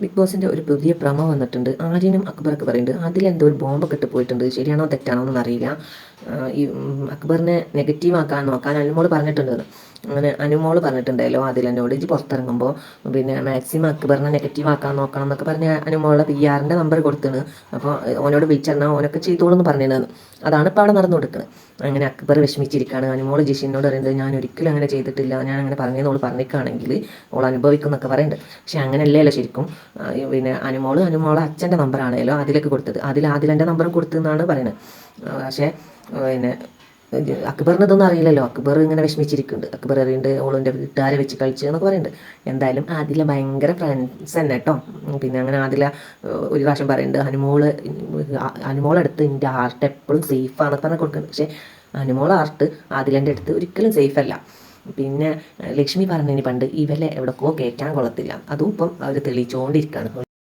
Big ബോസിൻ്റെ ഒരു പുതിയ പ്രമോ വന്നിട്ടുണ്ട്. ആര്യനും അക്ബറൊക്കെ പറയുന്നുണ്ട് അതിലെന്തോ ഒരു ബോംബൊക്കെ ഇട്ട് പോയിട്ടുണ്ട്. ശരിയാണോ തെറ്റാണോ എന്നൊന്നും അറിയില്ല. ഈ അക്ബറിനെ നെഗറ്റീവ് ആക്കാൻ നോക്കാൻ അനുമോള് പറഞ്ഞിട്ടുണ്ട്. അങ്ങനെ അനുമോള് പറഞ്ഞിട്ടുണ്ടല്ലോ അതിലെന്നോട് ഇജ്ജ് പുറത്തിറങ്ങുമ്പോൾ പിന്നെ മാക്സിമം അക്ബറിനെ നെഗറ്റീവ് ആക്കാൻ നോക്കണം എന്നൊക്കെ പറഞ്ഞ് അനുമോളുടെ PR-ൻ്റെ നമ്പർ കൊടുത്തണ്. അപ്പോൾ ഓനോട് വിളിച്ചെന്നാൽ ഓനൊക്കെ ചെയ്തോളൂ എന്ന് പറഞ്ഞിരുന്നത്. അതാണ് ഇപ്പോൾ അവിടെ നടന്നു കൊടുക്കുന്നത്. അങ്ങനെ അക്ബർ വിഷമിച്ചിരിക്കുകയാണ്. അനുമോള് ജിഷിനോട് പറയുന്നത് ഞാൻ ഒരിക്കലും അങ്ങനെ ചെയ്തിട്ടില്ല, ഞാൻ അങ്ങനെ പറഞ്ഞതെന്ന് ഓൾ പറഞ്ഞിരിക്കുകയാണെങ്കിൽ ഓൾ അനുഭവിക്കും എന്നൊക്കെ പറയുന്നുണ്ട്. പക്ഷെ അങ്ങനെയല്ലല്ലോ ശരിക്കും. പിന്നെ അനുമോളെ അച്ഛൻ്റെ നമ്പറാണല്ലോ അതിലേക്ക് കൊടുത്തത്. ആദിലൻ്റെ നമ്പറും കൊടുത്തെന്നാണ് പറയുന്നത്. പക്ഷേ പിന്നെ അക്ബറിന് ഇതൊന്നും അറിയില്ലല്ലോ. അക്ബർ ഇങ്ങനെ വിഷമിച്ചിരിക്കുന്നുണ്ട്. അക്ബർ അറിയുന്നുണ്ട് ഓളിൻ്റെ വീട്ടുകാരെ വെച്ച് കളിച്ചു എന്നൊക്കെ പറയുന്നുണ്ട്. എന്തായാലും ആദില ഭയങ്കര ഫ്രണ്ട്സ് തന്നെ കേട്ടോ. പിന്നെ അങ്ങനെ ആദില ഒരു പ്രാവശ്യം പറയുന്നുണ്ട് അനുമോളടുത്ത് എൻ്റെ ഹാർട്ട് എപ്പോഴും സേഫാണെന്ന് പറഞ്ഞ് കൊടുക്കുന്നുണ്ട്. പക്ഷേ അനുമോളെ ഹാർട്ട് ആദിലൻ്റെ അടുത്ത് ഒരിക്കലും സേഫ് അല്ല. പിന്നെ ലക്ഷ്മി പറഞ്ഞതിന് പണ്ട് ഇവലെ എവിടെക്കോ കയറ്റാൻ കൊള്ളത്തില്ല. അതും ഇപ്പം അവർ തെളിയിച്ചുകൊണ്ടിരിക്കുകയാണ്.